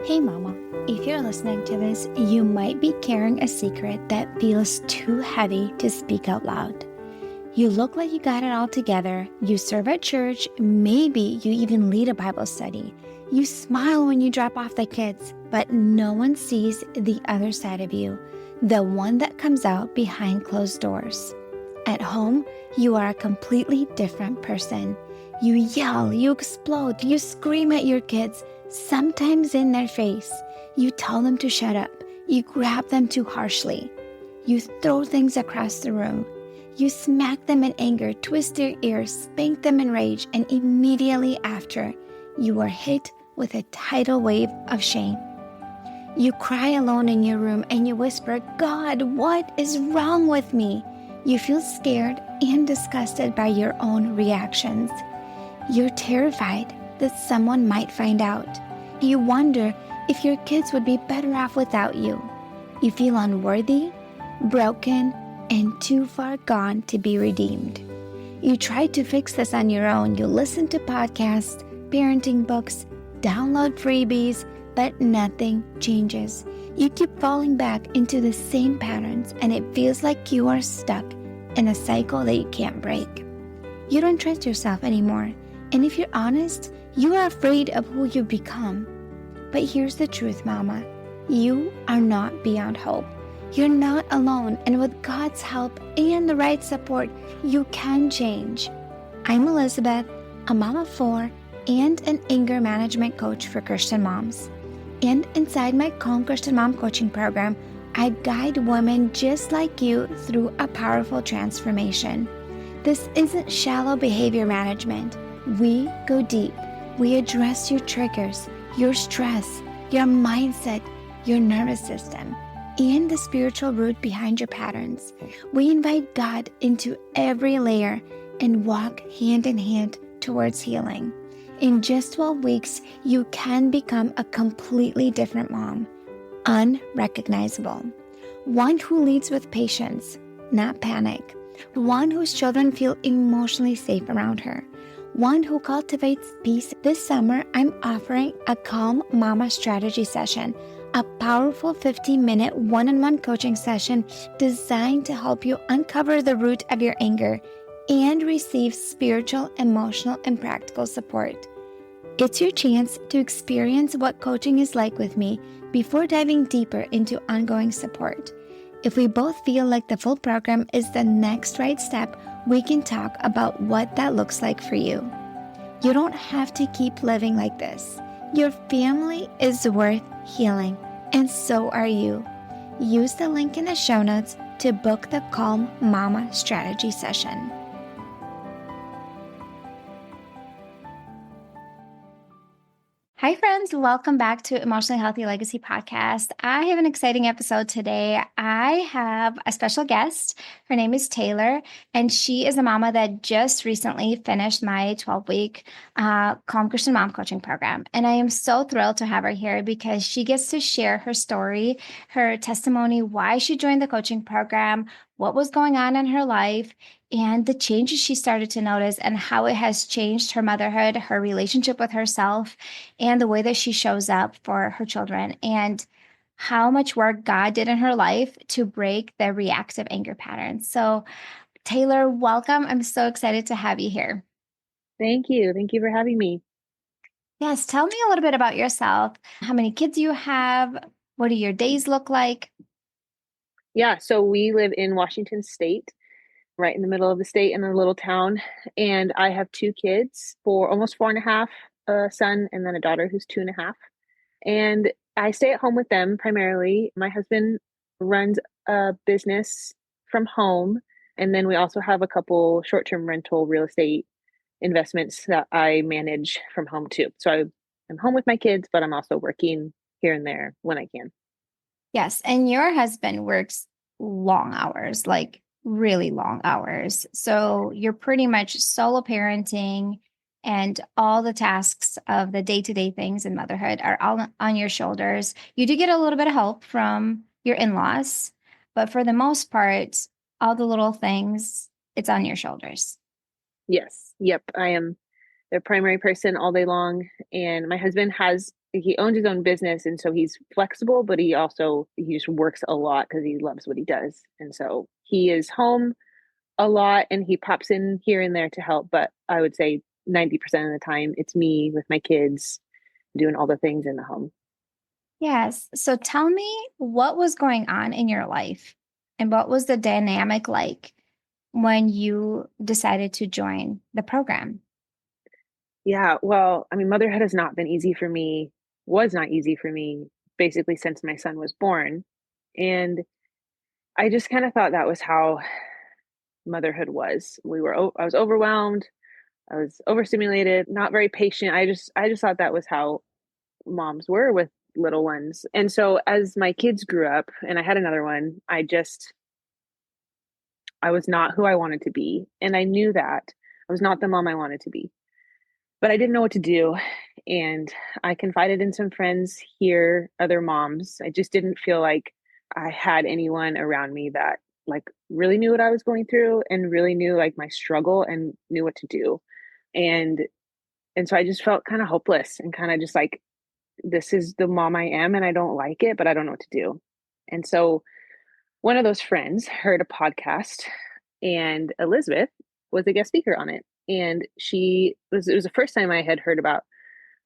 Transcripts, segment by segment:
Hey mama, if you're listening to this, you might be carrying a secret that feels too heavy to speak out loud. You look like you got it all together, you serve at church, maybe you even lead a Bible study. You smile when you drop off the kids, but no one sees the other side of you, the one that comes out behind closed doors. At home, you are a completely different person. You yell, you explode, you scream at your kids, sometimes in their face. You tell them to shut up. You grab them too harshly. You throw things across the room. You smack them in anger, twist their ears, spank them in rage, and immediately after, you are hit with a tidal wave of shame. You cry alone in your room and you whisper, "God, what is wrong with me?" You feel scared and disgusted by your own reactions. You're terrified that someone might find out. You wonder if your kids would be better off without you. You feel unworthy, broken, and too far gone to be redeemed. You try to fix this on your own. You listen to podcasts, parenting books, download freebies, but nothing changes. You keep falling back into the same patterns, and it feels like you are stuck in a cycle that you can't break. You don't trust yourself anymore, and if you're honest, you are afraid of who you've become. But here's the truth, Mama. You are not beyond hope. You're not alone, and with God's help and the right support, you can change. I'm Elizabeth, a mom of 4 and an anger management coach for Christian moms. And inside my Calm Christian Mom coaching program, I guide women just like you through a powerful transformation. This isn't shallow behavior management. We go deep. We address your triggers, your stress, your mindset, your nervous system, and the spiritual root behind your patterns. We invite God into every layer and walk hand in hand towards healing. In just 12 weeks, you can become a completely different mom, unrecognizable. One who leads with patience, not panic. One whose children feel emotionally safe around her. One who cultivates peace. This summer, I'm offering a Calm Mama strategy session, a powerful 15-minute one-on-one coaching session designed to help you uncover the root of your anger and receive spiritual, emotional, and practical support. It's your chance to experience what coaching is like with me before diving deeper into ongoing support. If we both feel like the full program is the next right step, we can talk about what that looks like for you. You don't have to keep living like this. Your family is worth healing, and so are you. Use the link in the show notes to book the Calm Mama strategy session. Hi, friends. Welcome back to Emotionally Healthy Legacy Podcast. I have an exciting episode today. I have a special guest. Her name is Taylor, and she is a mama that just recently finished my 12-week Calm Christian Mom coaching program. And I am so thrilled to have her here because she gets to share her story, her testimony, why she joined the coaching program, what was going on in her life, and the changes she started to notice and how it has changed her motherhood, her relationship with herself, and the way that she shows up for her children, and how much work God did in her life to break the reactive anger patterns. So, Taylor, welcome. I'm so excited to have you here. Thank you. Thank you for having me. Yes, tell me a little bit about yourself. How many kids you have? What do your days look like? Yeah, so we live in Washington State, right in the middle of the state in a little town. And I have 2 kids, for almost 4.5, a son and then a daughter who's 2.5. And I stay at home with them primarily. My husband runs a business from home. And then we also have a couple short-term rental real estate investments that I manage from home too. So I'm home with my kids, but I'm also working here and there when I can. Yes, and your husband works long hours, like really long hours. So you're pretty much solo parenting, and all the tasks of the day-to-day things in motherhood are all on your shoulders. You do get a little bit of help from your in-laws, but for the most part, all the little things, it's on your shoulders. Yes. Yep. I am their primary person all day long. And my husband has he owns his own business, and so he's flexible, but he just works a lot because he loves what he does. And so he is home a lot and he pops in here and there to help, but I would say 90% of the time it's me with my kids doing all the things in the home. Yes. So tell me what was going on in your life and what was the dynamic like when you decided to join the program? Yeah, well, I mean, motherhood has not been easy for me, was not easy for me basically since my son was born. And I just kind of thought that was how motherhood was. I was overwhelmed, I was overstimulated, not very patient. I just thought that was how moms were with little ones. And so as my kids grew up and I had another one, I was not who I wanted to be. And I knew that I was not the mom I wanted to be, but I didn't know what to do. And I confided in some friends here, other moms. I just didn't feel like I had anyone around me that like really knew what I was going through and really knew like my struggle and knew what to do. And and so I just felt kind of hopeless and kind of just like this is the mom I am and I don't like it, but I don't know what to do. And so one of those friends heard a podcast and Elizabeth was a guest speaker on it. And it was the first time I had heard about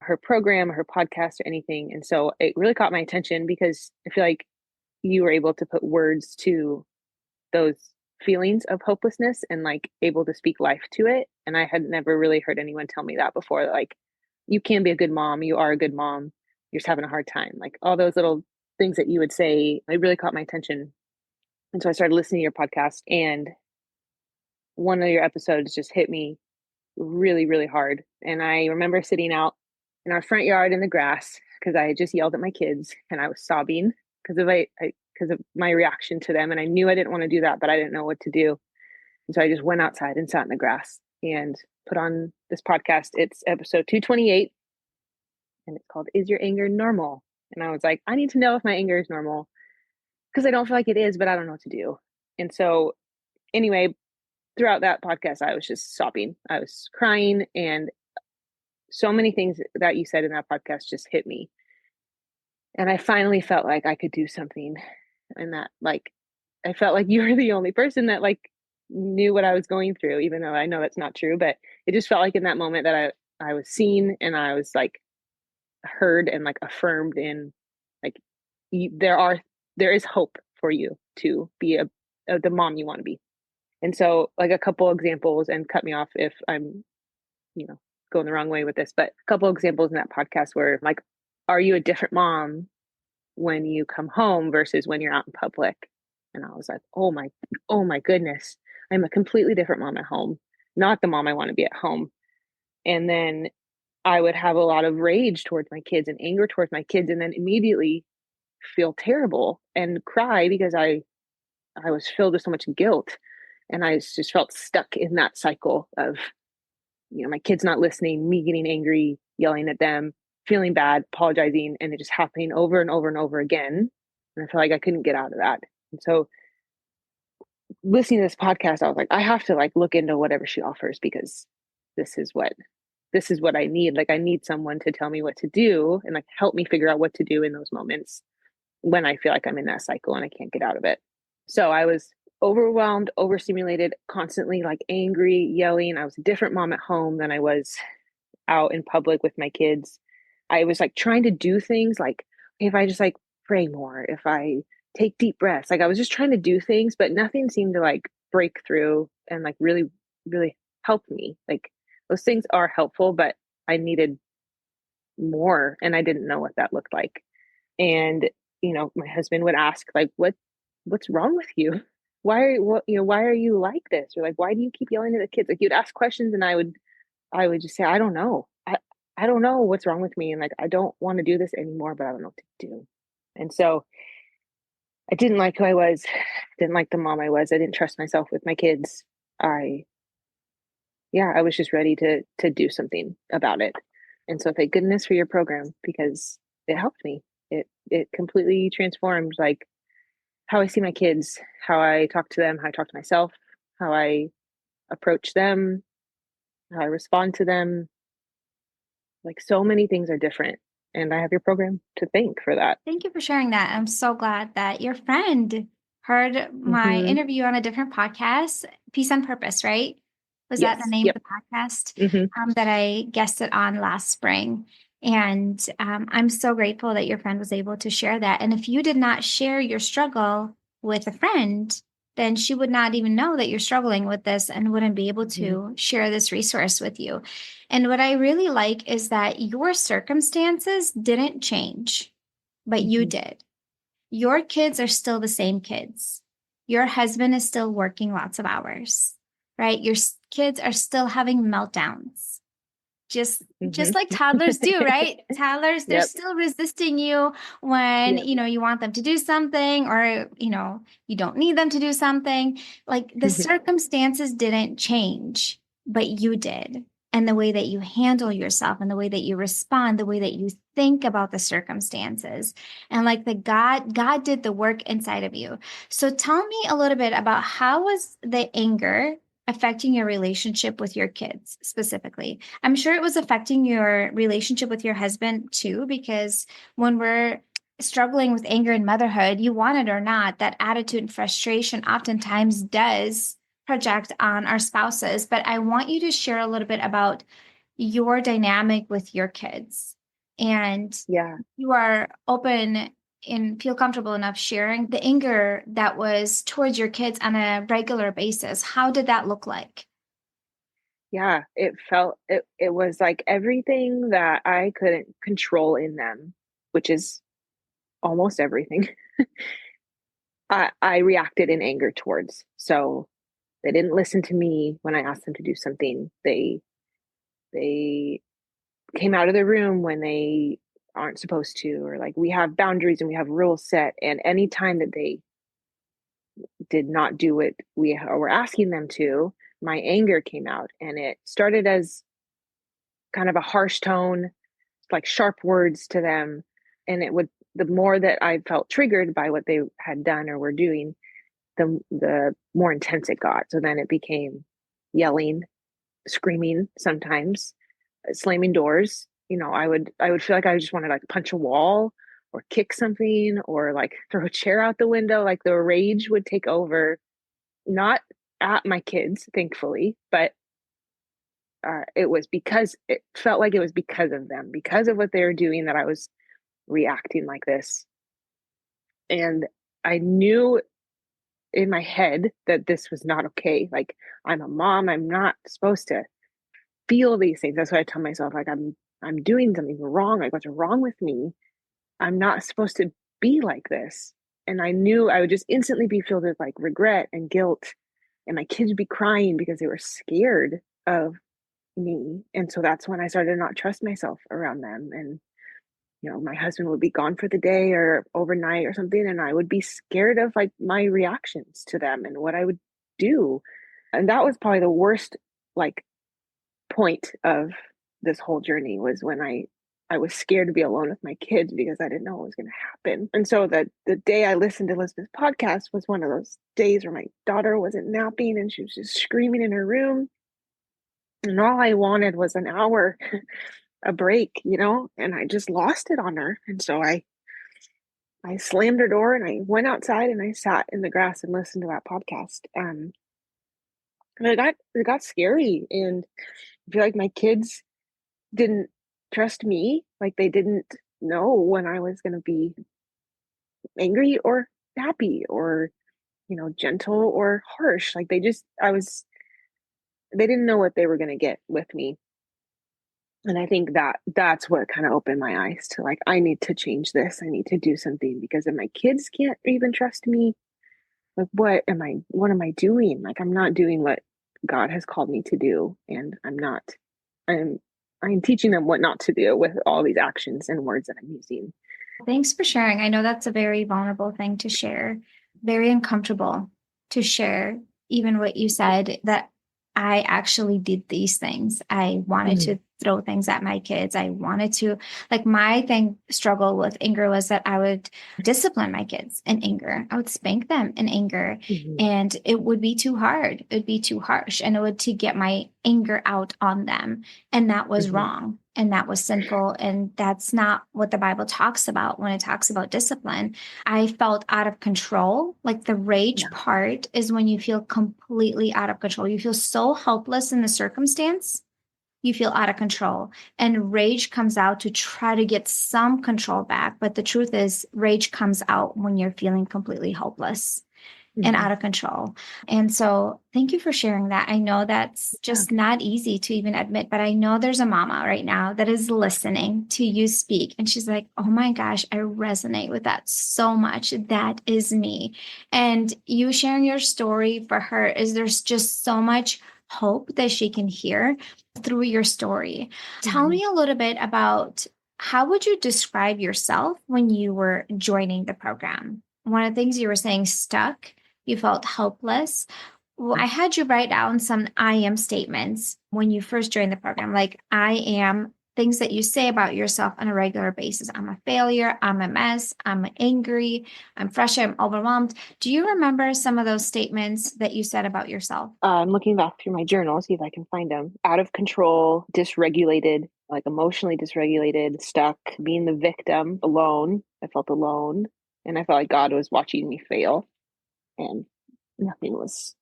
her program, or her podcast, or anything. And so it really caught my attention because I feel like you were able to put words to those feelings of hopelessness and like able to speak life to it. And I had never really heard anyone tell me that before. Like, you can be a good mom, you are a good mom, you're just having a hard time. Like all those little things that you would say, it really caught my attention. And so I started listening to your podcast, and one of your episodes just hit me really, really hard. And I remember sitting out in our front yard in the grass because I had just yelled at my kids and I was sobbing because because of my reaction to them. And I knew I didn't want to do that, but I didn't know what to do. And so I just went outside and sat in the grass and put on this podcast. It's episode 228 and it's called Is Your Anger Normal? And I was like, I need to know if my anger is normal because I don't feel like it is, but I don't know what to do. And so, anyway, throughout that podcast, I was just sobbing. I was crying, and so many things that you said in that podcast just hit me. And I finally felt like I could do something, and that like I felt like you were the only person that like knew what I was going through, even though I know that's not true. But it just felt like in that moment that I was seen and I was like heard and like affirmed in like you, there is hope for you to be the mom you want to be. And so like a couple examples, and cut me off if I'm you know going the wrong way with this, but a couple examples in that podcast were like, are you a different mom when you come home versus when you're out in public? And I was like, oh my goodness, I'm a completely different mom at home, not the mom I want to be at home. And then I would have a lot of rage towards my kids and anger towards my kids, and then immediately feel terrible and cry because I was filled with so much guilt, and I just felt stuck in that cycle of my kids not listening, me getting angry, yelling at them, feeling bad, apologizing, and it just happening over and over and over again. And I felt like I couldn't get out of that. And so listening to this podcast, I was like, I have to like look into whatever she offers because this is what this is what I need. Like I need someone to tell me what to do and like help me figure out what to do in those moments when I feel like I'm in that cycle and I can't get out of it. So I was overwhelmed, overstimulated, constantly like angry, yelling. I was a different mom at home than I was out in public with my kids. I was like trying to do things like if I just like pray more, if I take deep breaths, like I was just trying to do things, but nothing seemed to like break through and like really, really help me. Like those things are helpful, but I needed more and I didn't know what that looked like. And my husband would ask like, what's wrong with you? Why are you like this? Or like, why do you keep yelling at the kids? Like you'd ask questions and I would just say, I don't know. I don't know what's wrong with me. And like, I don't want to do this anymore, but I don't know what to do. And so I didn't like who I was, didn't like the mom I was. I didn't trust myself with my kids. I, yeah, I was just ready to do something about it. And so thank goodness for your program because it helped me. It completely transformed like how I see my kids, how I talk to them, how I talk to myself, how I approach them, how I respond to them. Like so many things are different. And I have your program to thank for that. Thank you for sharing that. I'm so glad that your friend heard my Mm-hmm. interview on a different podcast, Peace on Purpose, right? Was that the Yes. name of Yep. the podcast Mm-hmm. that I guested on last spring? And I'm so grateful that your friend was able to share that. And if you did not share your struggle with a friend, then she would not even know that you're struggling with this and wouldn't be able Mm-hmm. to share this resource with you. And what I really like is that your circumstances didn't change, but you Mm-hmm. did. Your kids are still the same kids. Your husband is still working lots of hours, right? Your kids are still having meltdowns. Just like Mm-hmm. toddlers do, right? Toddlers, they're Yep. still resisting you when, Yep. you want them to do something or, you don't need them to do something. Like the circumstances didn't change, but you did. And the way that you handle yourself and the way that you respond, the way that you think about the circumstances. And like God did the work inside of you. So tell me a little bit about how was the anger affecting your relationship with your kids specifically? I'm sure it was affecting your relationship with your husband too, because when we're struggling with anger and motherhood, you want it or not, that attitude and frustration oftentimes does project on our spouses. But I want you to share a little bit about your dynamic with your kids. And Yeah. you are open and feel comfortable enough sharing the anger that was towards your kids on a regular basis. How did that look like? Yeah. It was like everything that I couldn't control in them, which is almost everything. I reacted in anger towards. So they didn't listen to me when I asked them to do something. They came out of the room when they aren't supposed to, or like we have boundaries and we have rules set. And anytime that they did not do what we were asking them to, my anger came out. And it started as kind of a harsh tone, like sharp words to them. And the more that I felt triggered by what they had done or were doing, the more intense it got. So then it became yelling, screaming sometimes, slamming doors. I would feel like I just wanted to like punch a wall or kick something or like throw a chair out the window. Like the rage would take over, not at my kids, thankfully, but it felt like it was because of them, because of what they were doing, that I was reacting like this. And I knew in my head that this was not okay. Like, I'm a mom, I'm not supposed to feel these things. That's what I tell myself. Like, I'm doing something wrong. Like, what's wrong with me? I'm not supposed to be like this. And I knew I would just instantly be filled with like regret and guilt. And my kids would be crying because they were scared of me. And so that's when I started to not trust myself around them. And, my husband would be gone for the day or overnight or something. And I would be scared of like my reactions to them and what I would do. And that was probably the worst, like, point of this whole journey, was when I was scared to be alone with my kids because I didn't know what was going to happen. And so the day I listened to Elizabeth's podcast was one of those days where my daughter wasn't napping and she was just screaming in her room. And all I wanted was an hour, a break, and I just lost it on her. And so I slammed her door and I went outside and I sat in the grass and listened to that podcast. And it got scary, and I feel like my kids didn't trust me. Like, they didn't know when I was going to be angry or happy or, gentle or harsh. Like, they didn't know what they were going to get with me. And I think that's what kind of opened my eyes to, like, I need to change this. I need to do something, because if my kids can't even trust me, like, what am I doing? Like, I'm not doing what God has called me to do. And I'm I'm teaching them what not to do with all these actions and words that I'm using. Thanks for sharing. I know that's a very vulnerable thing to share, very uncomfortable to share, even what you said, that I actually did these things. I wanted Mm. to throw things at my kids. I wanted to, like, my thing struggle with anger was that I would discipline my kids in anger. I would spank them in anger, Mhm. and it would be too hard. It would be too harsh, and it would to get my anger out on them. And that was Mhm. wrong. And that was sinful. And that's not what the Bible talks about when it talks about discipline. I felt out of control. Like the rage Yeah. part is when you feel completely out of control. You feel so helpless in the circumstance, you feel out of control. And rage comes out to try to get some control back. But the truth is, rage comes out when you're feeling completely helpless and Mhm. out of control. And so thank you for sharing that. I know that's Yeah. just not easy to even admit, but I know there's a mama right now that is listening to you speak. And she's like, oh my gosh, I resonate with that so much. That is me. And you sharing your story for her is there's just so much hope that she can hear through your story. Tell Mhm. me a little bit about how would you describe yourself when you were joining the program? One of the things you were saying, stuck, you felt helpless. Well, I had you write down some I am statements when you first joined the program, like I am, things that you say about yourself on a regular basis. I'm a failure. I'm a mess. I'm angry. I'm frustrated. I'm overwhelmed. Do you remember some of those statements that you said about yourself? I'm looking back through my journal, see if I can find them. Out of control, dysregulated, like emotionally dysregulated, stuck, being the victim, alone. I felt alone, and I felt like God was watching me fail, and nothing was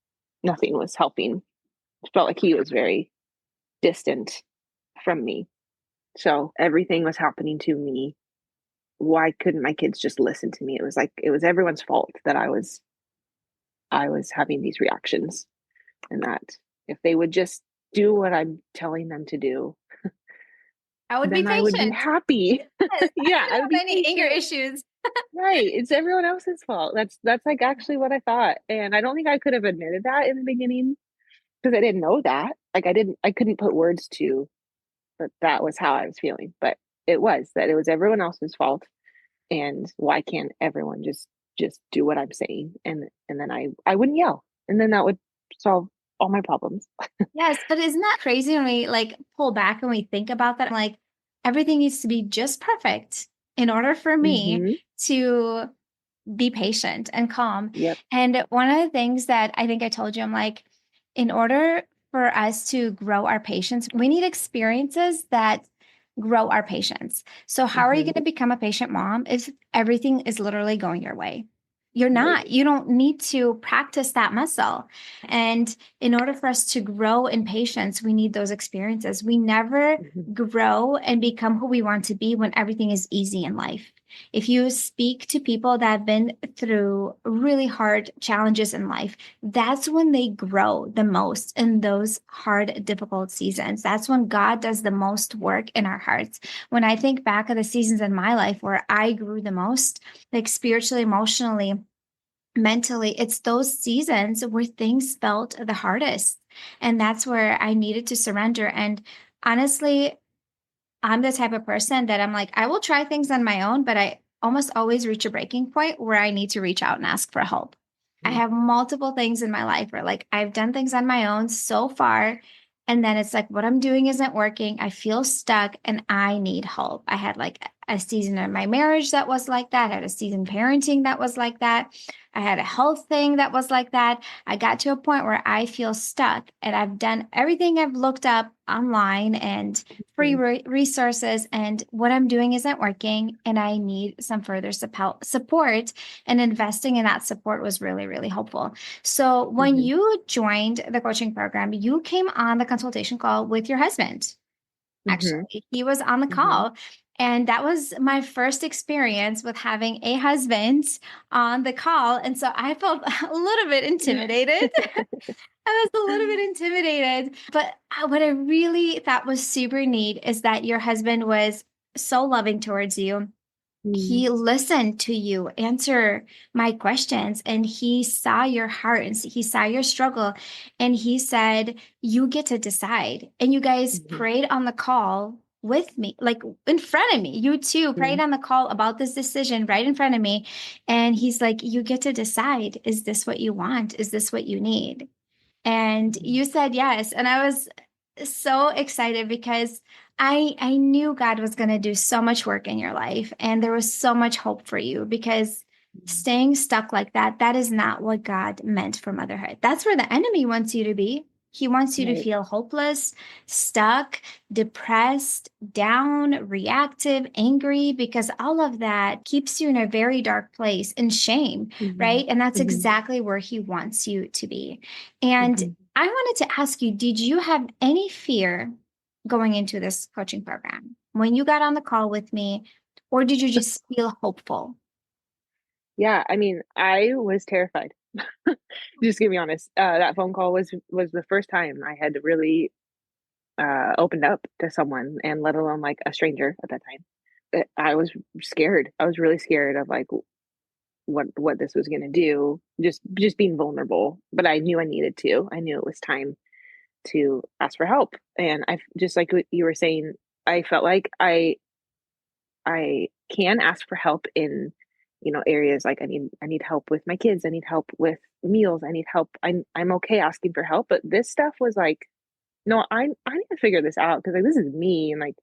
nothing was helping. I felt like He was very distant from me. So everything was happening to me. Why couldn't my kids just listen to me? It was like it was everyone's fault that I was having these reactions, and that if they would just do what I'm telling them to do, I would be then I would be patient. happy. Yes, I Yeah, I don't would have be any anger patient. issues. Right. It's everyone else's fault. That's like actually what I thought. And I don't think I could have admitted that in the beginning because I didn't know that. Like I couldn't put words to that that was how I was feeling. But it was everyone else's fault. And why can't everyone just do what I'm saying? And then I wouldn't yell. And then that would solve all my problems. Yes, but isn't that crazy when we like pull back and we think about that? Like everything needs to be just perfect in order for me Mm-hmm. to be patient and calm. Yep. And one of the things that I think I told you, I'm like, in order for us to grow our patience, we need experiences that grow our patience. So, how are you Mm-hmm. going to become a patient mom if everything is literally going your way? You're Right. not. You don't need to practice that muscle. And in order for us to grow in patience, we need those experiences. We never Mm-hmm. grow and become who we want to be when everything is easy in life. If you speak to people that have been through really hard challenges in life, that's when they grow the most in those hard, difficult seasons. That's when God does the most work in our hearts. When I think back of the seasons in my life where I grew the most, like spiritually, emotionally, mentally, it's those seasons where things felt the hardest. And that's where I needed to surrender. And honestly, I'm the type of person that I'm like, I will try things on my own, but I almost always reach a breaking point where I need to reach out and ask for help. I have multiple things in my life where like I've done things on my own so far. And then it's like what I'm doing isn't working. I feel stuck and I need help. I had like a season in my marriage that was like that. I had a season parenting that was like that. I had a health thing that was like that. I got to a point where I feel stuck and I've done everything I've looked up online and free Mm-hmm. resources, and what I'm doing isn't working, and I need some further support. And investing in that support was really, really helpful. So when Mm-hmm. you joined the coaching program, you came on the consultation call with your husband. Mm-hmm. Actually, he was on the Mm-hmm. call. And that was my first experience with having a husband on the call. And so I felt a little bit intimidated. I was a little bit intimidated, but what I really thought was super neat is that your husband was so loving towards you. Mm-hmm. He listened to you answer my questions, and he saw your heart and he saw your struggle, and he said, you get to decide. And you guys prayed on the call with me, like in front of me. You two Mm-hmm. prayed on the call about this decision right in front of me. And he's like, you get to decide. Is this what you want? Is this what you need? And you said yes. And I was so excited because I knew God was going to do so much work in your life, and there was so much hope for you because staying stuck like that, that is not what God meant for motherhood. That's where the enemy wants you to be. He wants you to Right. feel hopeless, stuck, depressed, down, reactive, angry, because all of that keeps you in a very dark place and shame, Hmm. right? And that's Hmm. exactly where he wants you to be. And Hmm. I wanted to ask you, did you have any fear going into this coaching program when you got on the call with me, or did you just feel hopeful? Yeah, I mean, I was terrified. Just to be honest. That phone call was the first time I had really opened up to someone, and let alone like a stranger at that time. I was scared. I was really scared of like what this was going to do. Just being vulnerable, but I knew I needed to. I knew it was time to ask for help, and I just like what you were saying. I felt like I can ask for help in, areas like I need help with my kids. I need help with meals. I need help. I'm okay asking for help, but this stuff was like, no, I need to figure this out because like this is me, and like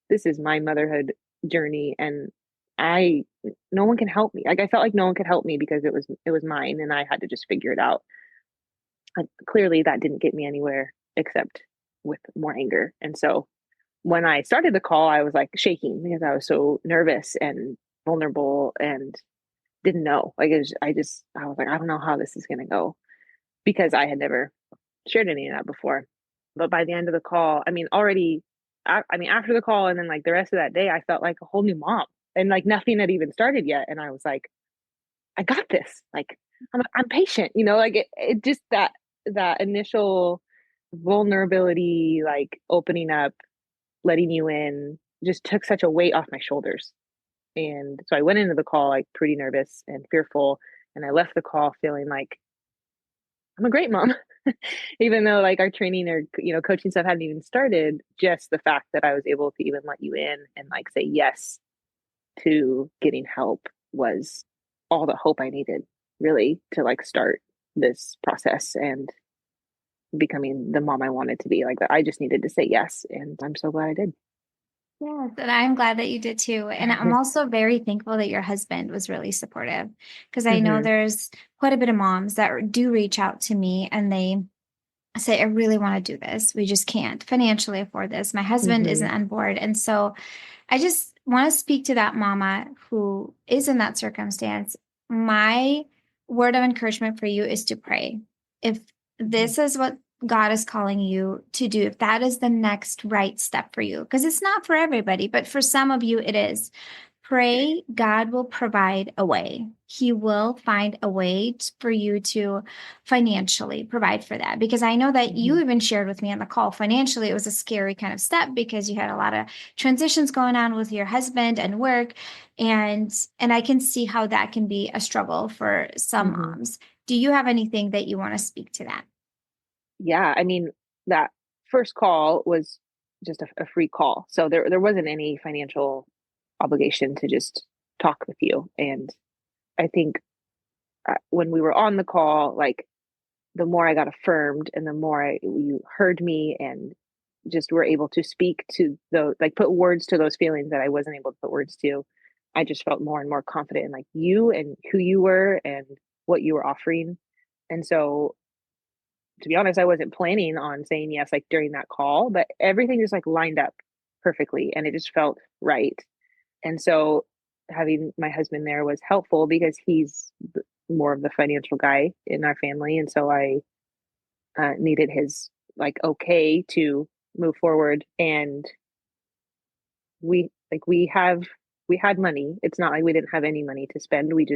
this is my motherhood journey, and I no one can help me. Like I felt like no one could help me because it was mine, and I had to just figure it out. And clearly that didn't get me anywhere except with more anger. And so when I started the call, I was like shaking because I was so nervous and vulnerable and didn't know. Like I was like, I don't know how this is going to go because I had never shared any of that before. But by the end of the call, I mean, already, I mean, after the call and then like the rest of that day, I felt like a whole new mom, and like nothing had even started yet. And I was like, I got this. Like, I'm patient, like it just that initial vulnerability, like opening up, letting you in, just took such a weight off my shoulders. And so I went into the call like pretty nervous and fearful. And I left the call feeling like I'm a great mom. Even though like our training or coaching stuff hadn't even started, just the fact that I was able to even let you in and like say yes to getting help was all the hope I needed really to like start this process and becoming the mom I wanted to be. Like I just needed to say yes, and I'm so glad I did. Yes, and I'm glad that you did too. And I'm also very thankful that your husband was really supportive because I know Hmm. there's quite a bit of moms that do reach out to me and they say, I really want to do this. We just can't financially afford this. My husband isn't Hmm. on board. And so I just want to speak to that mama who is in that circumstance. My word of encouragement for you is to pray. If Hmm. this is what God is calling you to do, if that is the next right step for you, because it's not for everybody, but for some of you, it is. Pray, God will provide a way. He will find a way for you to financially provide for that. Because I know that you Hmm. even shared with me on the call, financially, it was a scary kind of step because you had a lot of transitions going on with your husband and work. And I can see how that can be a struggle for some Hmm. moms. Do you have anything that you want to speak to that? Yeah, I mean, that first call was just a free call. So there wasn't any financial obligation to just talk with you. And I think when we were on the call, like the more I got affirmed and the more you heard me and just were able to speak to those, like put words to those feelings that I wasn't able to put words to, I just felt more and more confident in like you and who you were and what you were offering. And so to be honest, I wasn't planning on saying yes like during that call, but everything just like lined up perfectly and it just felt right. And so having my husband there was helpful because he's more of the financial guy in our family. And so I needed his like okay to move forward. And we had money. It's not like we didn't have any money to spend. We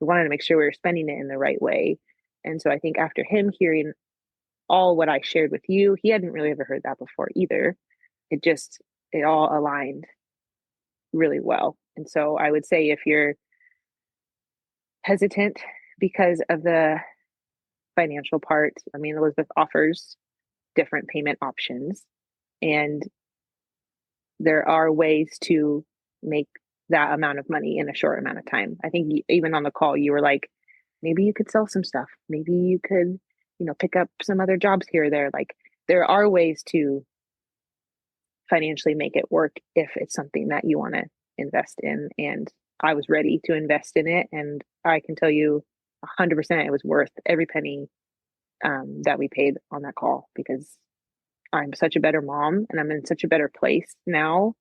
wanted to make sure we were spending it in the right way. And so I think after him hearing all what I shared with you, he hadn't really ever heard that before either. It all aligned really well. And so I would say if you're hesitant because of the financial part, I mean, Elizabeth offers different payment options, and there are ways to make that amount of money in a short amount of time. I think even on the call, you were like, maybe you could sell some stuff. Maybe you could, pick up some other jobs here or there. Like there are ways to financially make it work if it's something that you want to invest in. And I was ready to invest in it. And I can tell you 100% it was worth every penny that we paid on that call, because I'm such a better mom and I'm in such a better place now.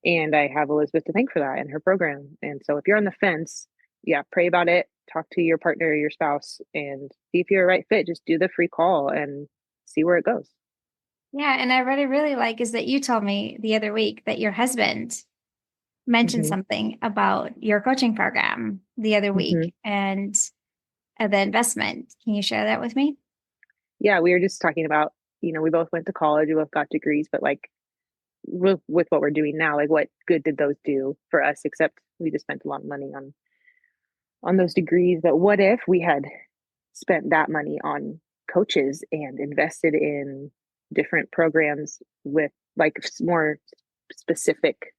And I have Elizabeth to thank for that and her program. And so if you're on the fence, yeah, pray about it, talk to your partner or your spouse and see if you're a right fit. Just do the free call and see where it goes. Yeah. And I really, really like is that you told me the other week that your husband mentioned Hmm. something about your coaching program the other Hmm. week and the investment. Can you share that with me? Yeah, we were just talking about, we both went to college, we both got degrees, but like with what we're doing now, like what good did those do for us, except we just spent a lot of money on those degrees. But what if we had spent that money on coaches and invested in different programs with like more specific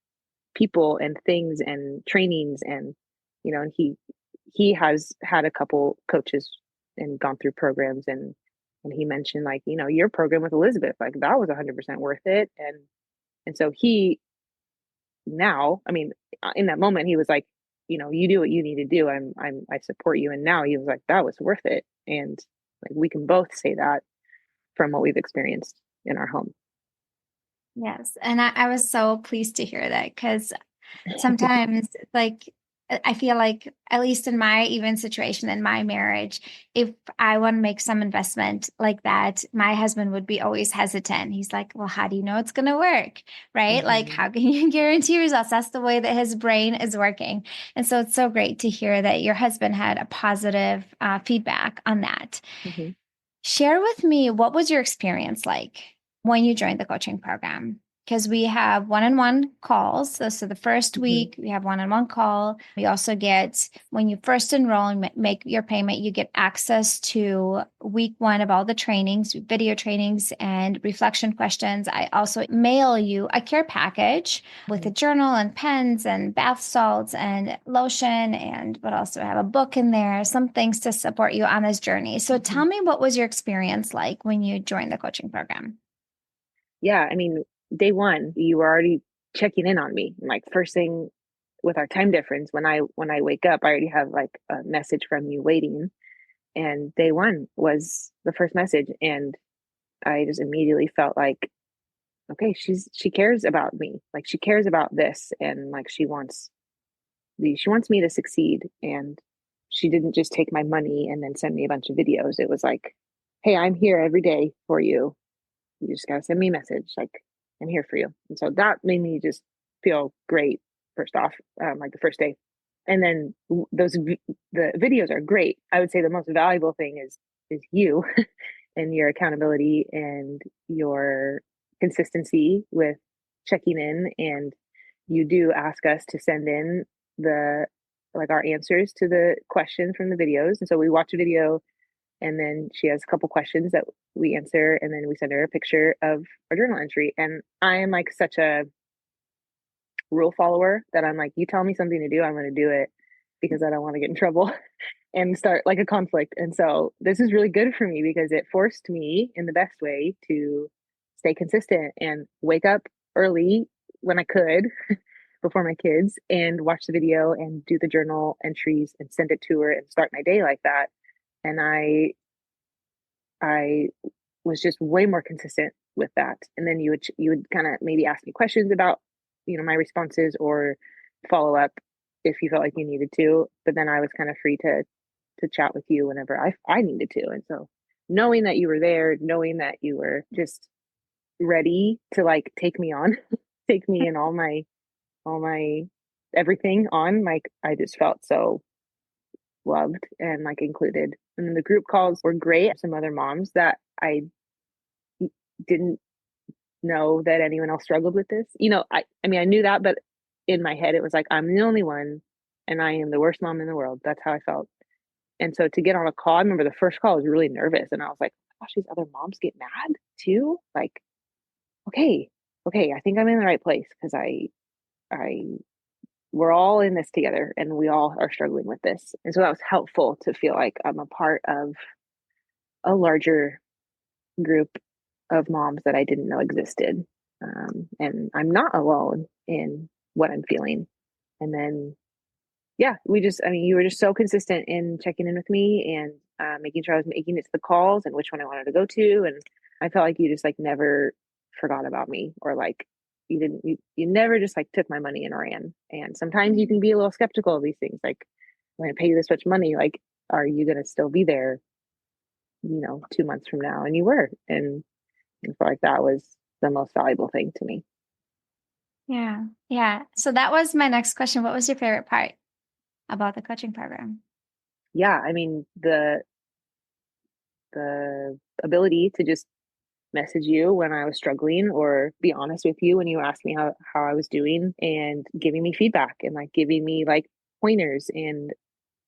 people and things and trainings, and and he has had a couple coaches and gone through programs, and he mentioned like, your program with Elizabeth, like that was 100% worth it. And so he now, I mean, in that moment he was like, you do what you need to do. I support you. And now he was like, that was worth it. And like we can both say that from what we've experienced in our home. Yes. And I was so pleased to hear that because sometimes like I feel like at least in my even situation in my marriage, if I want to make some investment like that, my husband would be always hesitant. He's like, well, how do you know it's going to work? Right? Like, Hmm. how can you guarantee results? That's the way that his brain is working. And so it's so great to hear that your husband had a positive feedback on that. Hmm. Share with me, what was your experience like when you joined the coaching program? Because we have one-on-one calls. So the first Hmm. week we have one-on-one call. We also get, when you first enroll and make your payment, you get access to week one of all the trainings, video trainings and reflection questions. I also mail you a care package with a journal and pens and bath salts and lotion. And what else do I have? A book in there, some things to support you on this journey. So Hmm. tell me, what was your experience like when you joined the coaching program? Yeah, I mean, day one, you were already checking in on me. Like first thing with our time difference, when I wake up, I already have like a message from you waiting. And day one was the first message. And I just immediately felt like, okay, she cares about me. Like she cares about this, and like she wants me to succeed. And she didn't just take my money and then send me a bunch of videos. It was like, hey, I'm here every day for you. You just gotta send me a message. Like, I'm here for you. And so that made me just feel great, first off, like the first day. And then the videos are great. I would say the most valuable thing is you and your accountability and your consistency with checking in. And you do ask us to send in the like our answers to the questions from the videos. And so we watch a video, and then she has a couple questions that we answer, and then we send her a picture of our journal entry. And I am like such a rule follower that I'm like, you tell me something to do, I'm going to do it, because I don't want to get in trouble and start like a conflict. And so this is really good for me because it forced me in the best way to stay consistent and wake up early when I could before my kids and watch the video and do the journal entries and send it to her and start my day like that. And I was just way more consistent with that. And then you would kind of maybe ask me questions about, my responses, or follow up if you felt like you needed to. But then I was kind of free to chat with you whenever I needed to. And so knowing that you were there, knowing that you were just ready to like take me on, take me and all my everything on, like I just felt so loved and like included. And then the group calls were great. Some other moms that I didn't know that anyone else struggled with this. I mean, I knew that, but in my head, it was like, I'm the only one and I am the worst mom in the world. That's how I felt. And so to get on a call, I remember the first call, I was really nervous. And I was like, gosh, these other moms get mad too. Like, okay, okay, I think I'm in the right place, because I, we're all in this together and we all are struggling with this. And so that was helpful to feel like I'm a part of a larger group of moms that I didn't know existed. And I'm not alone in what I'm feeling. And then, yeah, I mean, you were just so consistent in checking in with me and making sure I was making it to the calls and which one I wanted to go to. And I felt like you just like never forgot about me, or like you never just like took my money and ran. And sometimes you can be a little skeptical of these things. Like, when I pay you this much money, like, are you going to still be there, 2 months from now? And you were. And I feel like that was the most valuable thing to me. Yeah. Yeah. So that was my next question. What was your favorite part about the coaching program? Yeah. I mean, the ability to just message you when I was struggling, or be honest with you when you asked me how I was doing, and giving me feedback and like giving me like pointers and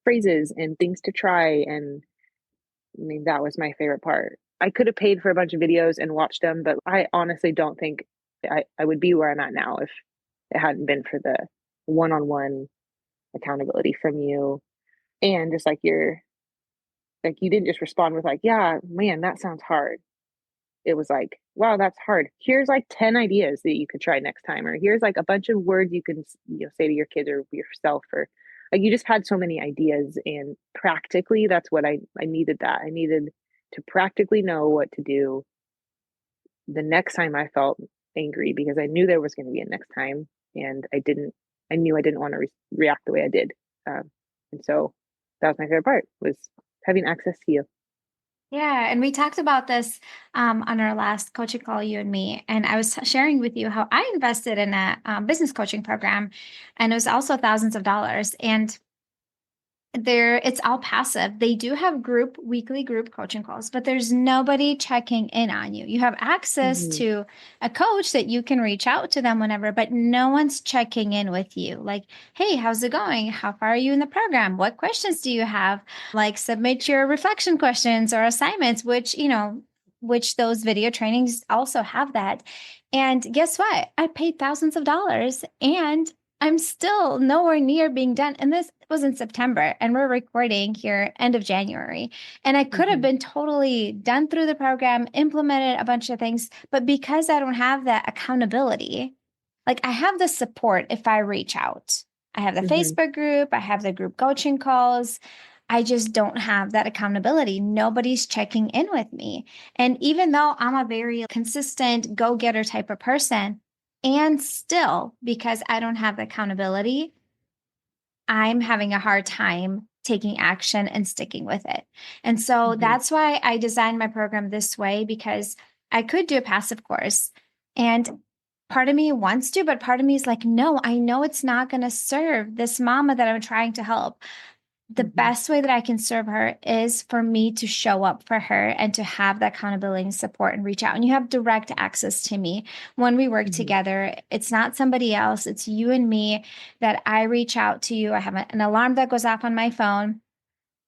phrases and things to try. And I mean, that was my favorite part. I could have paid for a bunch of videos and watched them, but I honestly don't think I would be where I'm at now if it hadn't been for the one-on-one accountability from you. And just like you didn't just respond with like, yeah, man, that sounds hard. It was like, wow, that's hard. Here's like 10 ideas that you could try next time. Or here's like a bunch of words you can, say to your kids or yourself. Or like, you just had so many ideas. And practically, that's what I needed. That I needed to practically know what to do the next time I felt angry, because I knew there was going to be a next time. And I knew I didn't want to react the way I did. And so that was my favorite part, was having access to you. Yeah, and we talked about this on our last coaching call, you and me. And I was sharing with you how I invested in a business coaching program, and it was also thousands of dollars. And it's all passive. They do have weekly group coaching calls, but there's nobody checking in on you. You have access Hmm. to a coach that you can reach out to them whenever, but no one's checking in with you. Like, hey, how's it going? How far are you in the program? What questions do you have? Like, submit your reflection questions or assignments, which those video trainings also have that. And guess what? I paid thousands of dollars, and I'm still nowhere near being done. And this was in September, and we're recording here end of January. And I could have Hmm. been totally done through the program, implemented a bunch of things, but because I don't have that accountability, like I have the support if I reach out. I have the Hmm. Facebook group, I have the group coaching calls. I just don't have that accountability. Nobody's checking in with me. And even though I'm a very consistent go getter type of person, and still, because I don't have the accountability, I'm having a hard time taking action and sticking with it. And so Hmm. that's why I designed my program this way, because I could do a passive course. And part of me wants to, but part of me is like, no, I know it's not going to serve this mama that I'm trying to help. The Hmm. best way that I can serve her is for me to show up for her and to have that accountability and support and reach out. And you have direct access to me when we work Hmm. together. It's not somebody else, it's you and me that I reach out to you. I have an alarm that goes off on my phone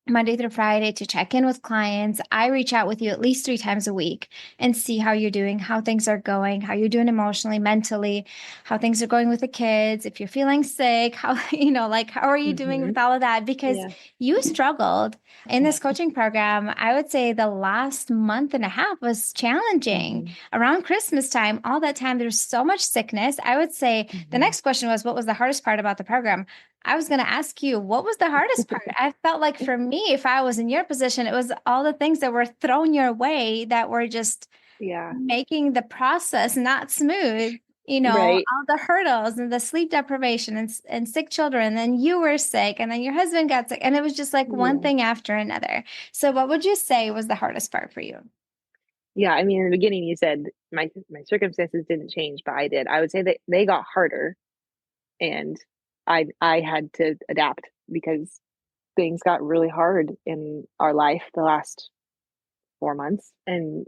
Monday through Friday to check in with clients. I reach out with you at least 3 times a week and see how you're doing, how things are going, how you're doing emotionally, mentally, how things are going with the kids. If you're feeling sick, how, like, how are you doing Hmm. with all of that? Because Yeah. you struggled in this coaching program. I would say the last month and a half was challenging. Hmm. Around Christmas time, all that time, there's so much sickness. I would say the Hmm. next question was, what was the hardest part about the program? I was going to ask you, what was the hardest part? I felt like for me, if I was in your position, it was all the things that were thrown your way that were just Yeah. making the process not smooth. Right. All the hurdles and the sleep deprivation and sick children. And then you were sick, and then your husband got sick. And it was just like one Yeah. thing after another. So, what would you say was the hardest part for you? Yeah. I mean, in the beginning, you said my circumstances didn't change, but I did. I would say that they got harder, and I had to adapt because things got really hard in our life the last 4 months. And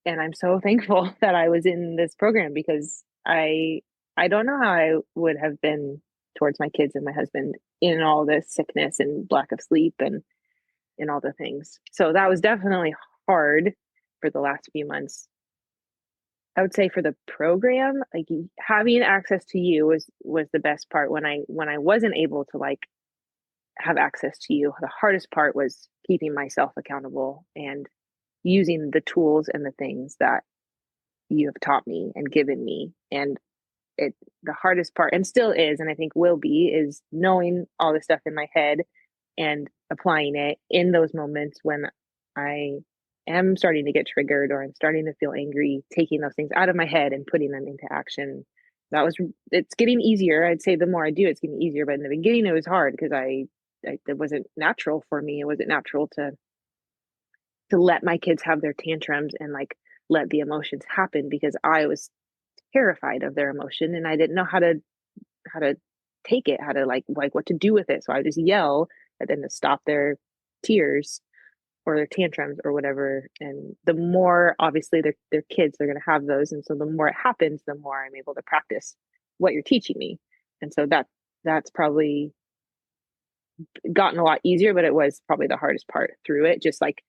I'm so thankful that I was in this program, because I don't know how I would have been towards my kids and my husband in all this sickness and lack of sleep and all the things. So that was definitely hard for the last few months. I would say for the program, like having access to you was the best part. When I wasn't able to like have access to you, the hardest part was keeping myself accountable and using the tools and the things that you have taught me and given me. And it, the hardest part, and still is, and I think will be, is knowing all this stuff in my head and applying it in those moments when I am starting to get triggered or I'm starting to feel angry, taking those things out of my head and putting them into action. That was, it's getting easier. I'd say the more I do, it's getting easier. But in the beginning, it was hard because it wasn't natural for me. It wasn't natural to let my kids have their tantrums and like let the emotions happen because I was terrified of their emotion and I didn't know how to take it, how to like what to do with it. So I just yell at them to stop their tears or their tantrums or whatever. And the more obviously they're kids, they're gonna have those. And so the more it happens, the more I'm able to practice what you're teaching me. And so that's probably gotten a lot easier, but it was probably the hardest part through it, just like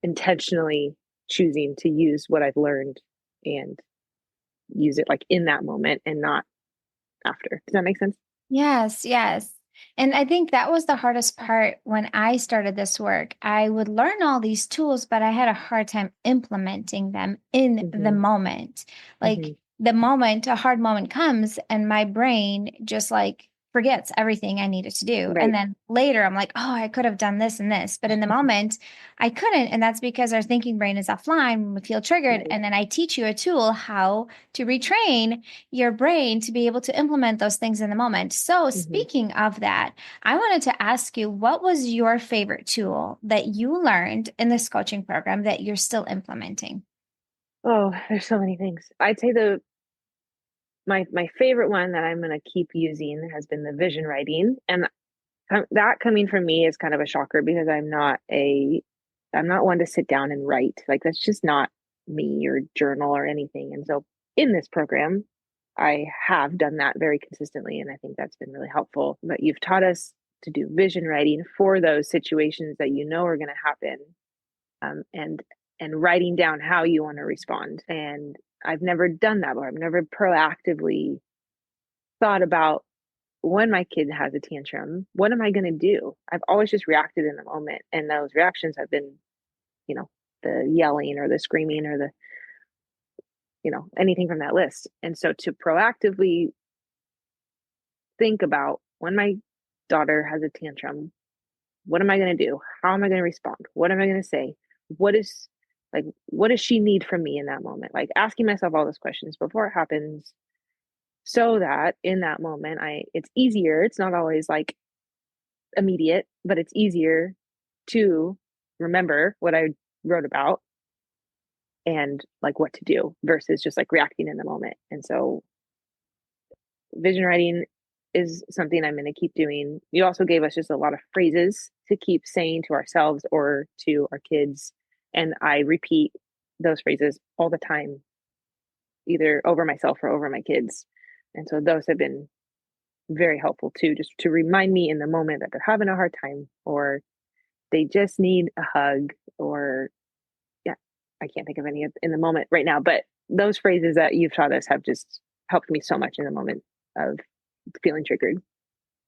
intentionally choosing to use what I've learned and use it like in that moment and not after. Does that make sense? Yes, yes. And I think that was the hardest part when I started this work. I would learn all these tools, but I had a hard time implementing them in the Mm-hmm. moment. Mm-hmm. Like the moment a hard moment comes and my brain just like forgets everything I needed to do. And Right. then later I'm like, oh, I could have done this and this. But in the moment, I couldn't. And that's because our thinking brain is offline when we feel triggered. Right. And then I teach you a tool how to retrain your brain to be able to implement those things in the moment. So, Mm-hmm. speaking of that, I wanted to ask you, what was your favorite tool that you learned in this coaching program that you're still implementing? Oh, there's so many things. I'd say the my favorite one that I'm gonna keep using has been the vision writing, and that coming from me is kind of a shocker because I'm not one to sit down and write. Like that's just not me or journal or anything. And so in this program, I have done that very consistently, and I think that's been really helpful. But you've taught us to do vision writing for those situations that you know are going to happen, and writing down how you want to respond. And I've never done that before. I've never proactively thought about when my kid has a tantrum, what am I going to do? I've always just reacted in the moment, and those reactions have been, you know, the yelling or the screaming or the, anything from that list. And so to proactively think about when my daughter has a tantrum, what am I going to do? How am I going to respond? What am I going to say? What is what does she need from me in that moment? Like asking myself all those questions before it happens so that in that moment it's easier. It's not always like immediate, but it's easier to remember what I wrote about and like what to do versus just like reacting in the moment. And so vision writing is something I'm going to keep doing. You also gave us just a lot of phrases to keep saying to ourselves or to our kids. And I repeat those phrases all the time, either over myself or over my kids. And so those have been very helpful too, just to remind me in the moment that they're having a hard time or they just need a hug or yeah, I can't think of any in the moment right now, but those phrases that you've taught us have just helped me so much in the moment of feeling triggered.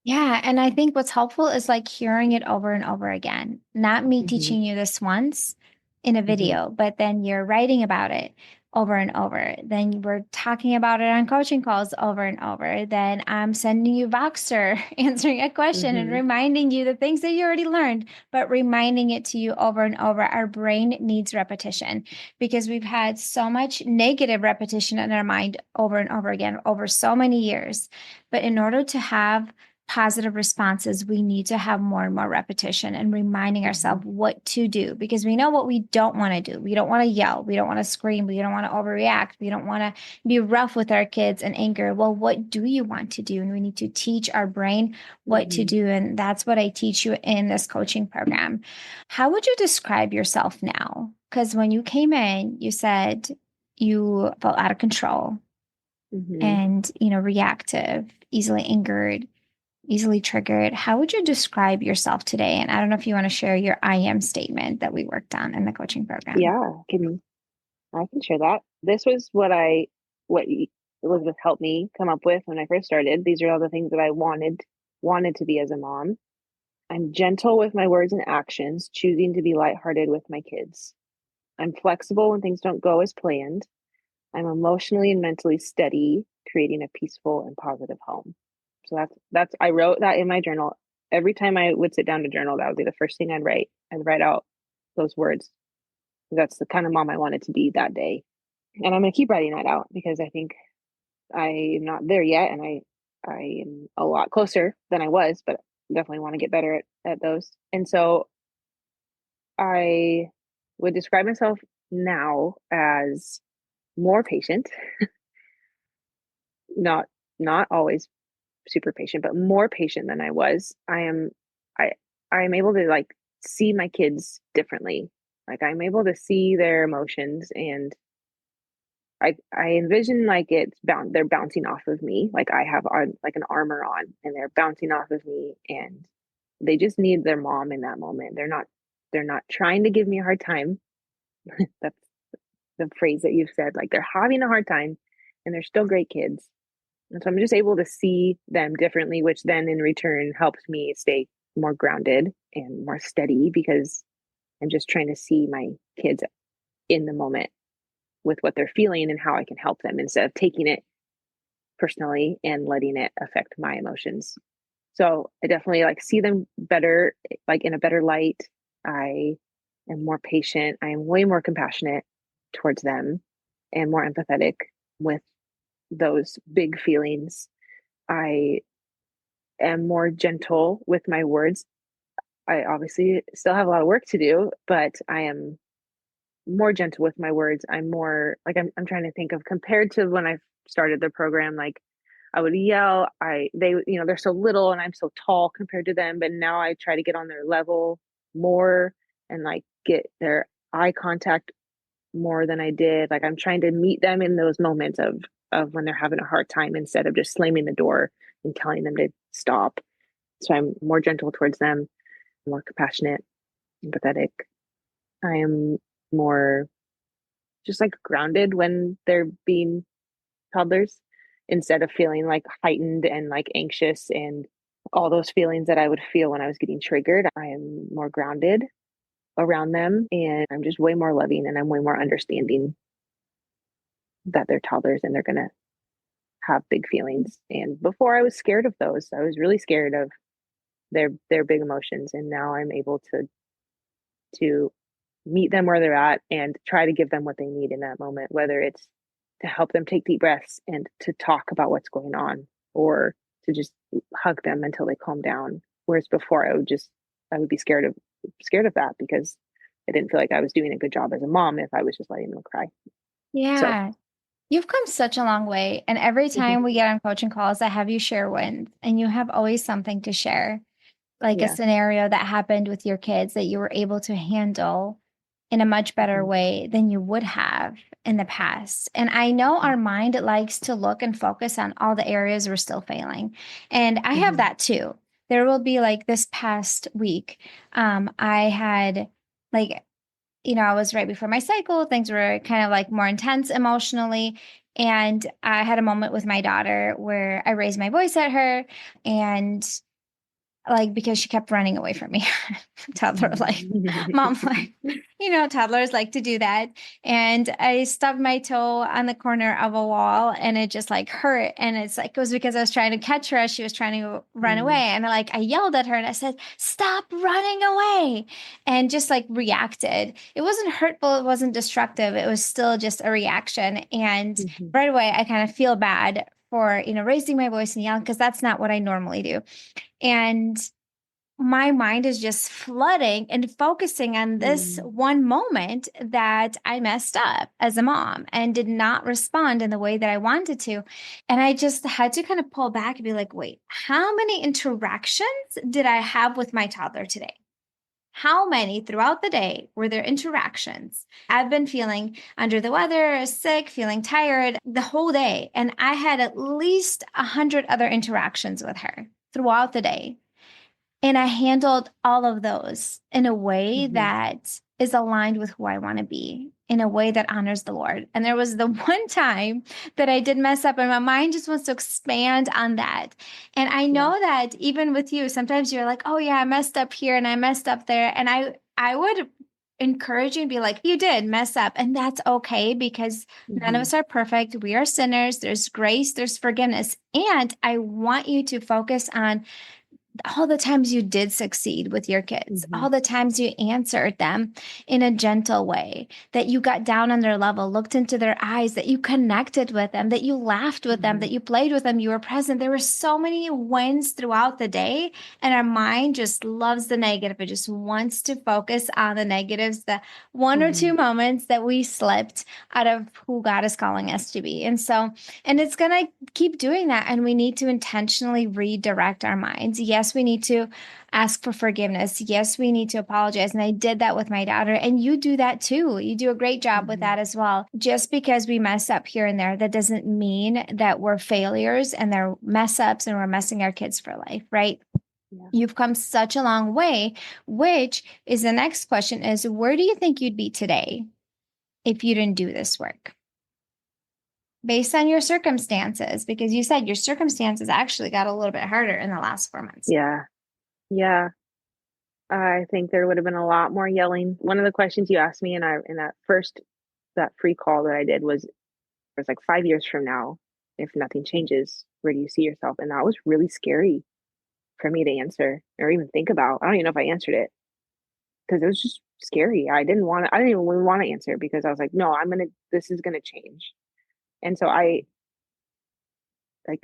Yeah, and I think what's helpful is like hearing it over and over again. Not me Mm-hmm. teaching you this once in a Mm-hmm. video, but then you're writing about it over and over. Then we're talking about it on coaching calls over and over. Then I'm sending you Voxer answering a question and Mm-hmm. reminding you the things that you already learned, but reminding it to you over and over. Our brain needs repetition because we've had so much negative repetition in our mind over and over again over so many years. But in order to have positive responses, we need to have more and more repetition and reminding Mm-hmm. ourselves what to do because we know what we don't want to do. We don't want to yell. We don't want to scream. We don't want to overreact. We don't want to be rough with our kids and anger. Well, what do you want to do? And we need to teach our brain what to Mm-hmm. do. And that's what I teach you in this coaching program. How would you describe yourself now? Because when you came in, you said you felt out of control Mm-hmm. and, reactive, easily angered, easily triggered. How would you describe yourself today? And I don't know if you want to share your I am statement that we worked on in the coaching program. Yeah, I can share that. This was what Elizabeth helped me come up with when I first started. These are all the things that I wanted to be as a mom. I'm gentle with my words and actions, choosing to be lighthearted with my kids. I'm flexible when things don't go as planned. I'm emotionally and mentally steady, creating a peaceful and positive home. So that's I wrote that in my journal. Every time I would sit down to journal, that would be the first thing I'd write. I'd write out those words. That's the kind of mom I wanted to be that day. And I'm gonna keep writing that out because I think I'm not there yet, and I am a lot closer than I was, but definitely want to get better at those. And so I would describe myself now as more patient, not not always super patient, but more patient than I was. I I am able to like see my kids differently. Like I'm able to see their emotions, and I envision like they're bouncing off of me. Like I have on like an armor on, and they're bouncing off of me, and they just need their mom in that moment. They're not trying to give me a hard time. That's the phrase that you've said. Like they're having a hard time, and they're still great kids. And so I'm just able to see them differently, which then in return helps me stay more grounded and more steady because I'm just trying to see my kids in the moment with what they're feeling and how I can help them instead of taking it personally and letting it affect my emotions. So I definitely like see them better, like in a better light. I am more patient. I am way more compassionate towards them and more empathetic with those big feelings. I am more gentle with my words. I obviously still have a lot of work to do, but I am more gentle with my words. I'm more like I'm trying to think of compared to when I started the program, like I would yell. They're so little and I'm so tall compared to them, but now I try to get on their level more and like get their eye contact more than I did. Like I'm trying to meet them in those moments of when they're having a hard time instead of just slamming the door and telling them to stop. So I'm more gentle towards them, more compassionate, empathetic. I am more just like grounded when they're being toddlers instead of feeling like heightened and like anxious and all those feelings that I would feel when I was getting triggered. I am more grounded around them, and I'm just way more loving, and I'm way more understanding that they're toddlers and they're going to have big feelings. And before I was scared of those. I was really scared of their big emotions, and now I'm able to meet them where they're at and try to give them what they need in that moment, whether it's to help them take deep breaths and to talk about what's going on or to just hug them until they calm down. Whereas before I would be scared of that because I didn't feel like I was doing a good job as a mom if I was just letting them cry. So Yeah. You've come such a long way. And every time we get on coaching calls, I have you share wins, and you have always something to share, like a yeah. scenario that happened with your kids that you were able to handle in a much better Hmm. way than you would have in the past. And I know Hmm. our mind likes to look and focus on all the areas we're still failing. And I have Hmm. that too. There will be like this past week, I had like, I was right before my cycle. Things were kind of like more intense emotionally. And I had a moment with my daughter where I raised my voice at her, and like because she kept running away from me. Toddler life. Mom like, toddlers like to do that. And I stubbed my toe on the corner of a wall, and it just like hurt. And it's like it was because I was trying to catch her as she was trying to run away. Hmm. And I yelled at her and I said, "Stop running away." And just like reacted. It wasn't hurtful, it wasn't destructive. It was still just a reaction. And Hmm. right away I kind of feel bad for, raising my voice and yelling because that's not what I normally do. And my mind is just flooding and focusing on this Hmm. one moment that I messed up as a mom and did not respond in the way that I wanted to. And I just had to kind of pull back and be like, wait, how many interactions did I have with my toddler today? How many throughout the day were there interactions? I've been feeling under the weather, sick, feeling tired the whole day. And I had at least 100 other interactions with her throughout the day. And I handled all of those in a way Hmm. that is aligned with who I want to be, in a way that honors the Lord. And there was the one time that I did mess up, and my mind just wants to expand on that. And I Yeah. know that even with you, sometimes you're like, oh, yeah, I messed up here and I messed up there. And I would encourage you and be like, you did mess up. And that's okay because none of Hmm. us are perfect. We are sinners. There's grace, there's forgiveness. And I want you to focus on all the times you did succeed with your kids, Hmm. all the times you answered them in a gentle way, that you got down on their level, looked into their eyes, that you connected with them, that you laughed with them, Hmm. that you played with them, you were present. There were so many wins throughout the day, and our mind just loves the negative. It just wants to focus on the negatives, the one or Hmm. two moments that we slipped out of who God is calling us to be. And it's going to keep doing that. And we need to intentionally redirect our minds. Yes, we need to ask for forgiveness. Yes, we need to apologize. And I did that with my daughter. And you do that too. You do a great job with Hmm. that as well. Just because we mess up here and there, that doesn't mean that we're failures and they're mess ups and we're messing our kids for life, right? Yeah. You've come such a long way, which is the next question is where do you think you'd be today if you didn't do this work? Based on your circumstances, because you said your circumstances actually got a little bit harder in the last 4 months. Yeah. Yeah. I think there would have been a lot more yelling. One of the questions you asked me in that free call that I did was like 5 years from now, if nothing changes, where do you see yourself? And that was really scary for me to answer or even think about. I don't even know if I answered it because it was just scary. I didn't even want to answer because I was like, no, this is gonna change. And so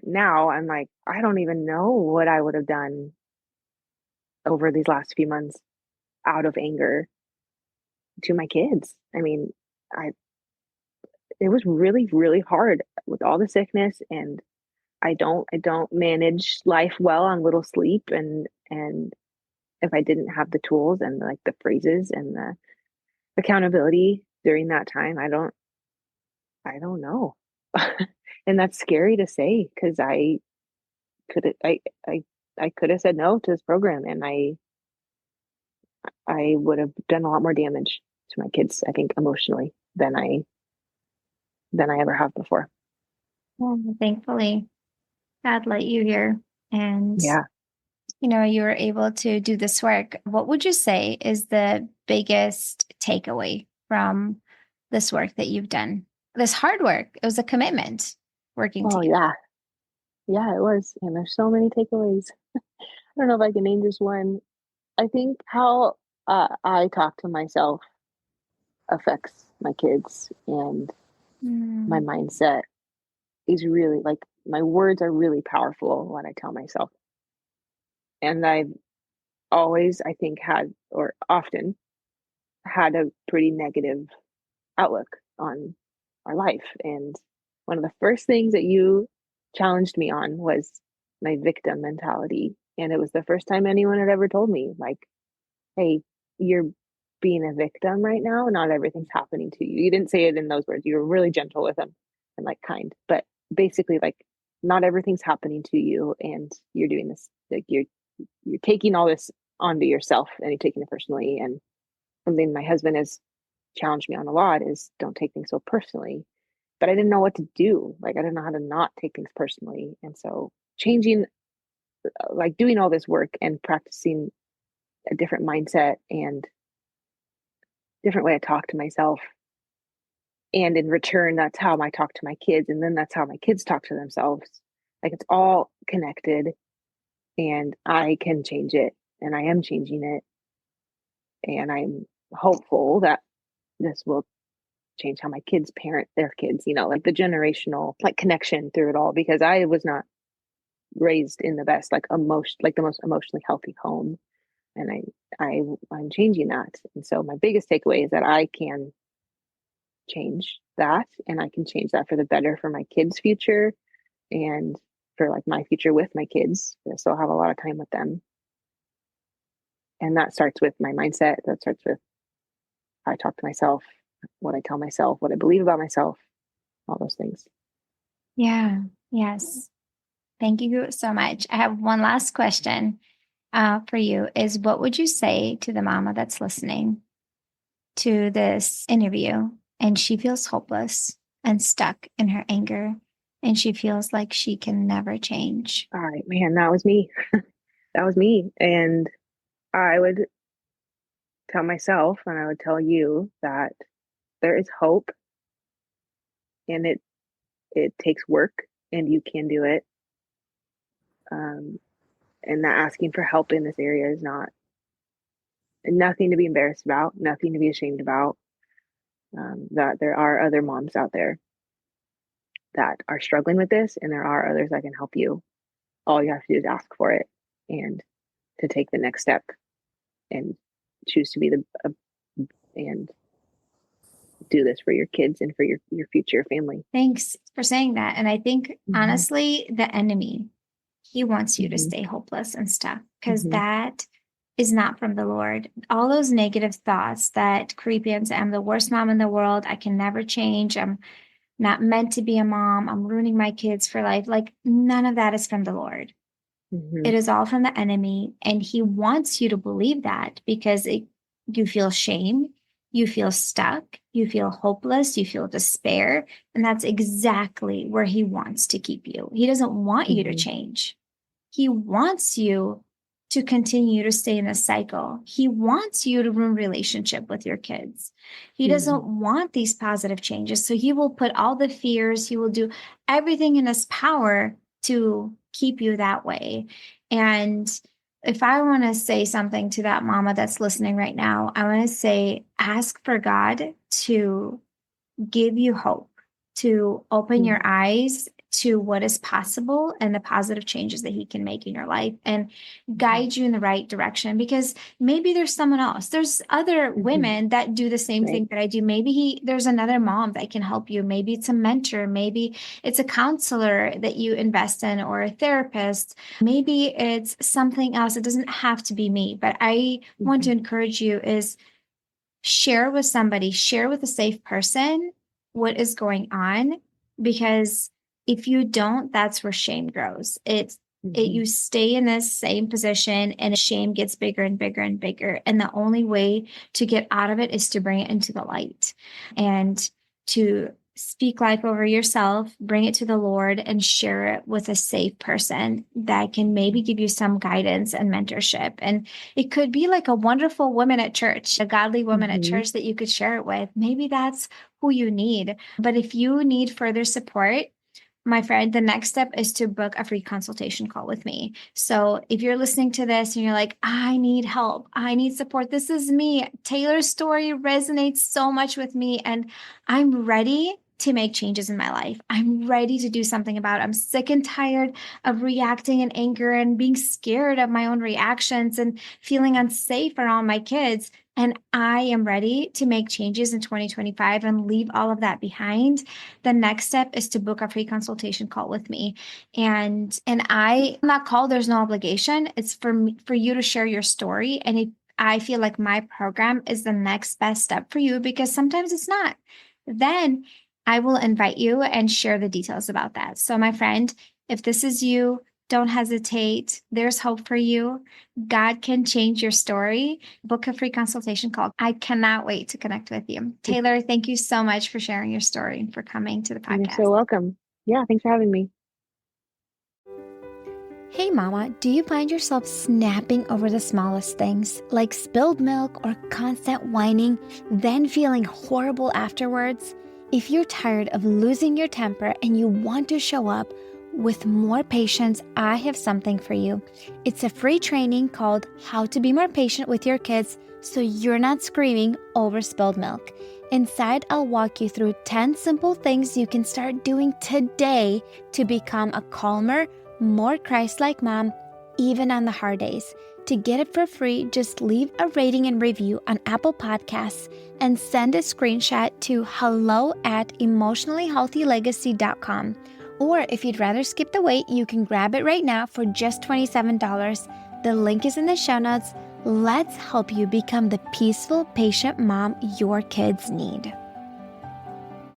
now I'm like, I don't even know what I would have done over these last few months out of anger to my kids. I mean, I it was really, really hard with all the sickness, and I don't manage life well on little sleep, and if I didn't have the tools and like the phrases and the accountability during that time, I don't know. And that's scary to say because could I I could have said no to this program, and I would have done a lot more damage to my kids, I think, emotionally than I ever have before. Well, thankfully, God let you here and Yeah. you were able to do this work. What would you say is the biggest takeaway from this work that you've done? This hard work, it was a commitment working Oh together. yeah. Yeah, it was. And there's so many takeaways. I don't know if I can name just one. I think how I talk to myself affects my kids, and my Mm, mindset is really like my words are really powerful when I tell myself. And I've always, I think, had or often had a pretty negative outlook on our life. And one of the first things that you challenged me on was my victim mentality. And it was the first time anyone had ever told me, like, hey, you're being a victim right now. Not everything's happening to you. You didn't say it in those words. You were really gentle with them and like kind, but basically, like, not everything's happening to you, and you're doing this. Like, you're taking all this onto yourself, and you're taking it personally. And something my husband has challenged me on a lot is don't take things so personally. But I didn't know what to do. Like, I didn't know how to not take things personally. And so changing, like doing all this work and practicing a different mindset and different way to talk to myself. And in return, that's how I talk to my kids. And then that's how my kids talk to themselves. Like, it's all connected, and I can change it, and I am changing it. And I'm hopeful that this will change how my kids parent their kids, like the generational like connection through it all, because I was not raised in the best like the most emotionally healthy home. And I'm changing that. And so my biggest takeaway is that I can change that, and I can change that for the better for my kids' future, and for like my future with my kids. I still have a lot of time with them. And that starts with my mindset. That starts with how I talk to myself, what I tell myself, what I believe about myself, all those things. yeah. Yes. Thank you so much. I have one last question for you is what would you say to the mama that's listening to this interview and she feels hopeless and stuck in her anger and she feels like she can never change? All right, man, that was me. That was me. And I would tell myself, and I would tell you, that there is hope, and it takes work, and you can do it. Um, and that asking for help in this area is nothing to be embarrassed about, nothing to be ashamed about. That there are other moms out there that are struggling with this, and there are others that can help you. All you have to do is ask for it, and to take the next step, and choose to be and do this for your kids and for your future family. Thanks for saying that. And I think, honestly, the enemy, he wants you to stay hopeless and stuck, because that is not from the Lord. All those negative thoughts that creep into, I'm the worst mom in the world, I can never change, I'm not meant to be a mom, I'm ruining my kids for life. Like, none of that is from the Lord. It is all from the enemy. And he wants you to believe that, because you feel shame, you feel stuck, you feel hopeless, you feel despair. And that's exactly where he wants to keep you. He doesn't want you to change. He wants you to continue to stay in a cycle. He wants you to ruin relationship with your kids. He doesn't want these positive changes. So he will put all the fears, he will do everything in his power to keep you that way. And if I want to say something to that mama that's listening right now, I want to say, ask for God to give you hope, to open your eyes to what is possible and the positive changes that he can make in your life, and guide you in the right direction. Because maybe there's someone else. There's other women that do the same thing that I do. Maybe there's another mom that can help you. Maybe it's a mentor. Maybe it's a counselor that you invest in, or a therapist. Maybe it's something else. It doesn't have to be me, but I want to encourage you is share with somebody, share with a safe person what is going on, because if you don't, that's where shame grows. You stay in this same position, and shame gets bigger and bigger and bigger. And the only way to get out of it is to bring it into the light, and to speak life over yourself, bring it to the Lord, and share it with a safe person that can maybe give you some guidance and mentorship. And it could be like a wonderful woman at church, a godly woman at church that you could share it with. Maybe that's who you need. But if you need further support, my friend, the next step is to book a free consultation call with me. So if you're listening to this and you're like, I need help, I need support, this is me. Taylor's story resonates so much with me, and I'm ready to make changes in my life. I'm ready to do something about it. I'm sick and tired of reacting in anger and being scared of my own reactions and feeling unsafe around my kids. And I am ready to make changes in 2025 and leave all of that behind. The next step is to book a free consultation call with me. And on that call, there's no obligation. It's for you to share your story. And I feel like my program is the next best step for you, because sometimes it's not. Then I will invite you and share the details about that. So my friend, if this is you, don't hesitate. There's hope for you. God can change your story. Book a free consultation call. I cannot wait to connect with you. Taylor, thank you so much for sharing your story and for coming to the podcast. You're so welcome. Yeah, thanks for having me. Hey mama, do you find yourself snapping over the smallest things, like spilled milk or constant whining, then feeling horrible afterwards? If you're tired of losing your temper and you want to show up with more patience, I have something for you. It's a free training called How to Be More Patient with Your Kids, so you're not screaming over spilled milk. Inside, I'll walk you through 10 simple things you can start doing today to become a calmer, more Christ-like mom, even on the hard days. To get it for free, just leave a rating and review on Apple Podcasts and send a screenshot to hello@emotionallyhealthylegacy.com. Or if you'd rather skip the wait, you can grab it right now for just $27. The link is in the show notes. Let's help you become the peaceful, patient mom your kids need.